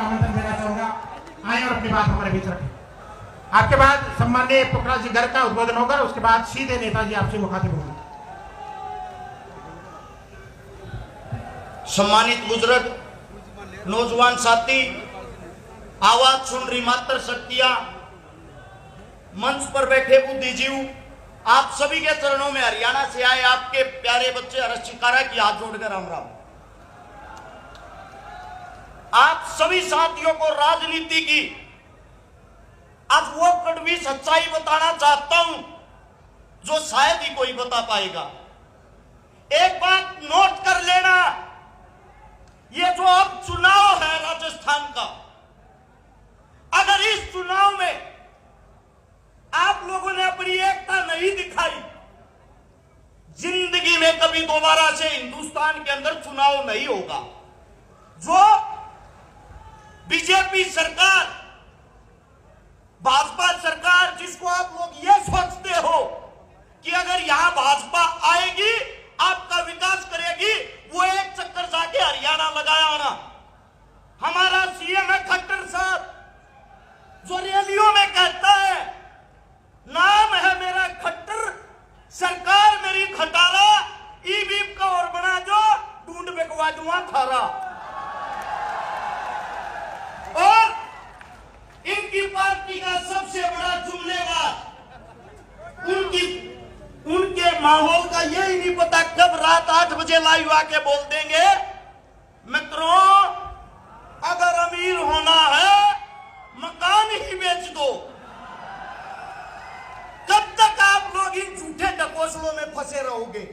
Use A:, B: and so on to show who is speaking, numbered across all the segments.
A: आमंत्रण देना चाहूंगा, आए और अपनी बात हमारे बीच रखें। आपके बाद सम्माननीय पुखराज जी घर का उद्बोधन होगा, उसके बाद सीधे नेताजी आपसे मुखातिब होंगे।
B: सम्मानित बुजुर्ग, नौजवान साथी, आवाज सुन रही मात्र शक्तियां, मंच पर बैठे बुद्धिजीव, आप सभी के चरणों में हरियाणा से आए आपके प्यारे बच्चे हर्ष शिकारा की हाथ जोड़कर राम राम। आप सभी साथियों को राजनीति की आज वो कड़वी सच्चाई बताना चाहता हूं जो शायद ही कोई बता पाएगा। एक बात नोट कर लेना, ये जो अब चुनाव है राजस्थान का, अगर इस चुनाव में आप लोगों ने अपनी एकता नहीं दिखाई, जिंदगी में कभी दोबारा से हिंदुस्तान के अंदर चुनाव नहीं होगा। जो बीजेपी सरकार, भाजपा सरकार, जिसको आप लोग ये सोचते हो कि अगर यहां भाजपा आएगी आपका विकास करेगी, वो एक चक्कर जाके हरियाणा लगाया आना। हमारा सीएम है खट्टर साहब, जो रैलियों में कहता है नाम है मेरा खट्टर, सरकार मेरी खटारा, ईवीएम का और बना जो ढूंढ बिकवा दूंगा थारा। और इनकी पार्टी का सबसे बड़ा जुमलेबाज, उनके माहौल का यही नहीं पता कब रात 8 बजे लाइव आके बोल देंगे मित्रों अगर अमीर होना है मकान ही बेच दो। कब तक आप लोग इन झूठे ढकोसलों में फंसे रहोगे?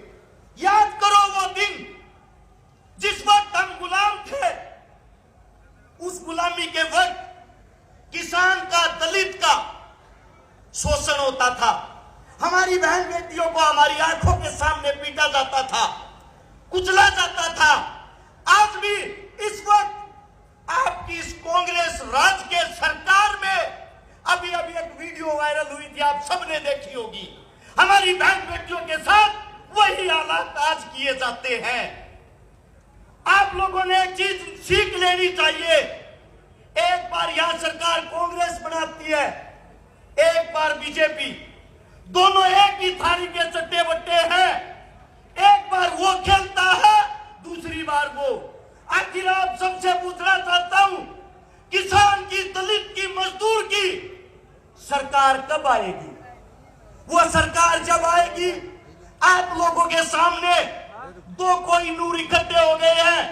B: याद करो वो दिन जिस वक्त हम गुलाम थे, उस गुलामी के वक्त किसान का, दलित का शोषण होता था, हमारी बहन बेटियों को हमारी आंखों के सामने पीटा जाता था, कुचला जाता था। आज भी इस वक्त आपकी इस कांग्रेस राज के सरकार में अभी एक वीडियो वायरल हुई थी, आप सबने देखी होगी, हमारी बहन बेटियों के साथ वही हालात आज किए जाते हैं। आप लोगों ने एक चीज सीख लेनी चाहिए, एक बार यहां सरकार कांग्रेस बनाती है, एक बार बीजेपी, दोनों एक ही थाली के चट्टे बट्टे हैं। एक बार वो खेलता है, दूसरी बार वो। आखिर आप सबसे पूछना चाहता हूं, किसान की, दलित की, मजदूर की सरकार कब आएगी? वो सरकार जब आएगी, आप लोगों के सामने दो कोई नूर इकट्ठे हो गए हैं,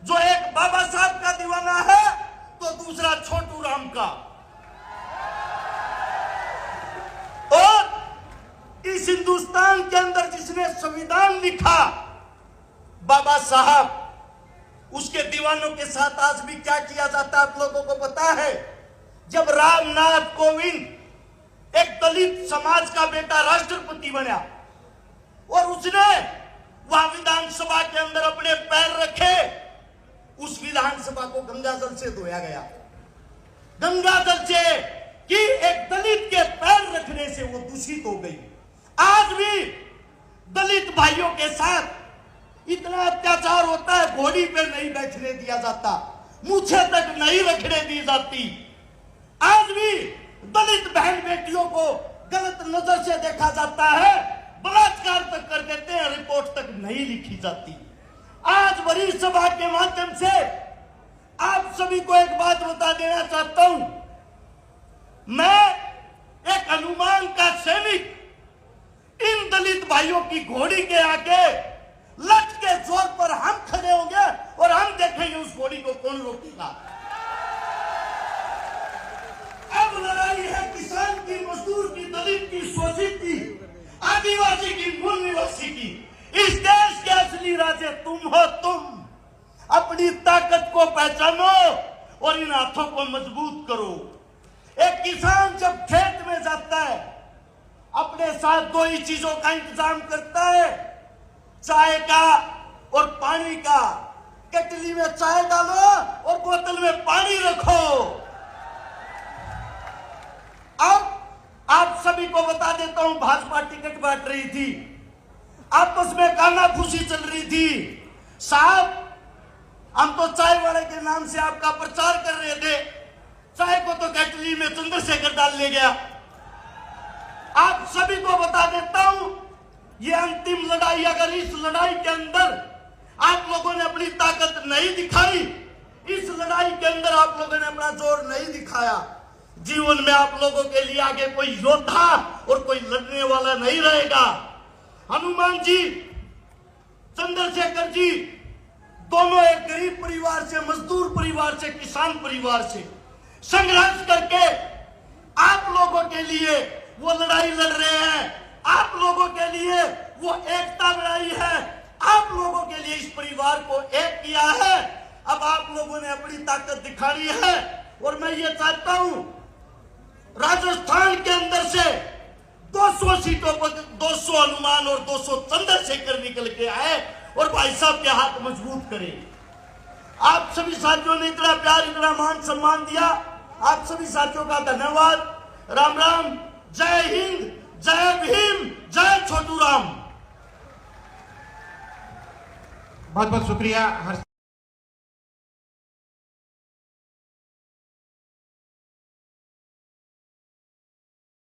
B: जो एक बाबा साहब का दीवाना है तो दूसरा छोटू राम का। और इस हिंदुस्तान के अंदर जिसने संविधान लिखा, बाबा साहब, उसके दीवानों के साथ आज भी क्या किया जाता है आप लोगों को पता है? जब रामनाथ कोविंद एक दलित समाज का बेटा राष्ट्रपति बना और उसने वहां विधानसभा के अंदर अपने पैर रखे, उस विधानसभा को गंगाजल से धोया गया। गंगाजल से कि एक दलित के पैर रखने से वो दूषित हो गई। आज भी दलित भाइयों के साथ इतना अत्याचार होता है, घोड़ी पे नहीं बैठने दिया जाता, मूछे तक नहीं रखने दी जाती। आज भी दलित बहन बेटियों को गलत नजर से देखा जाता है, बलात्कार तक कर देते हैं, रिपोर्ट तक नहीं लिखी जाती। आज बड़ी सभा के माध्यम से आप सभी को एक बात बता देना चाहता हूं, मैं एक हनुमान का सैनिक इन दलित भाइयों की घोड़ी के आगे लट के जोर पर हम खड़े होंगे और हम देखेंगे उस घोड़ी को कौन रोकेगा। अब लड़ाई है किसान की, मजदूर की, दलित की, शोषित की, आदिवासी की, मूल निवासी की। इस देश के असली राजे तुम हो। तुम अपनी ताकत को पहचानो और इन हाथों को मजबूत करो। एक किसान जब खेत में जाता है, अपने साथ दो ही चीजों का इंतजाम करता है, चाय का और पानी का। केटली में चाय डालो और बोतल में पानी रखो। अब आप सभी को बता देता हूं, भाजपा टिकट बांट रही थी, आपस में कानाफूसी चल रही थी। साहब हम तो चाय वाले के नाम से आपका प्रचार कर रहे थे, चाय को तो कैटली में चंद्रशेखर डाल ले गया। आप सभी को बता देता हूं, ये अंतिम लड़ाई, अगर इस लड़ाई के अंदर आप लोगों ने अपनी ताकत नहीं दिखाई, इस लड़ाई के अंदर आप लोगों ने अपना जोर नहीं दिखाया, जीवन में आप लोगों के लिए आगे कोई योद्धा और कोई लड़ने वाला नहीं रहेगा। हनुमान जी, चंद्रशेखर जी दोनों एक गरीब परिवार से, मजदूर परिवार से, किसान परिवार से संघर्ष करके आप लोगों के लिए वो लड़ाई लड़ रहे हैं। आप लोगों के लिए वो एकता लड़ाई है। आप लोगों के लिए इस परिवार को एक किया है। अब आप लोगों ने अपनी ताकत दिखानी है और मैं ये चाहता हूं राजस्थान के अंदर से 200 सीटों पर 200 हनुमान और 200 चंद्रशेखर निकल के आए और भाई साहब के हाथ मजबूत करें। आप सभी साथियों ने इतना प्यार, इतना मान सम्मान दिया, आप सभी साथियों का धन्यवाद। राम राम, जय हिंद, जय भीम, जय छोटू राम।
A: बहुत बहुत शुक्रिया।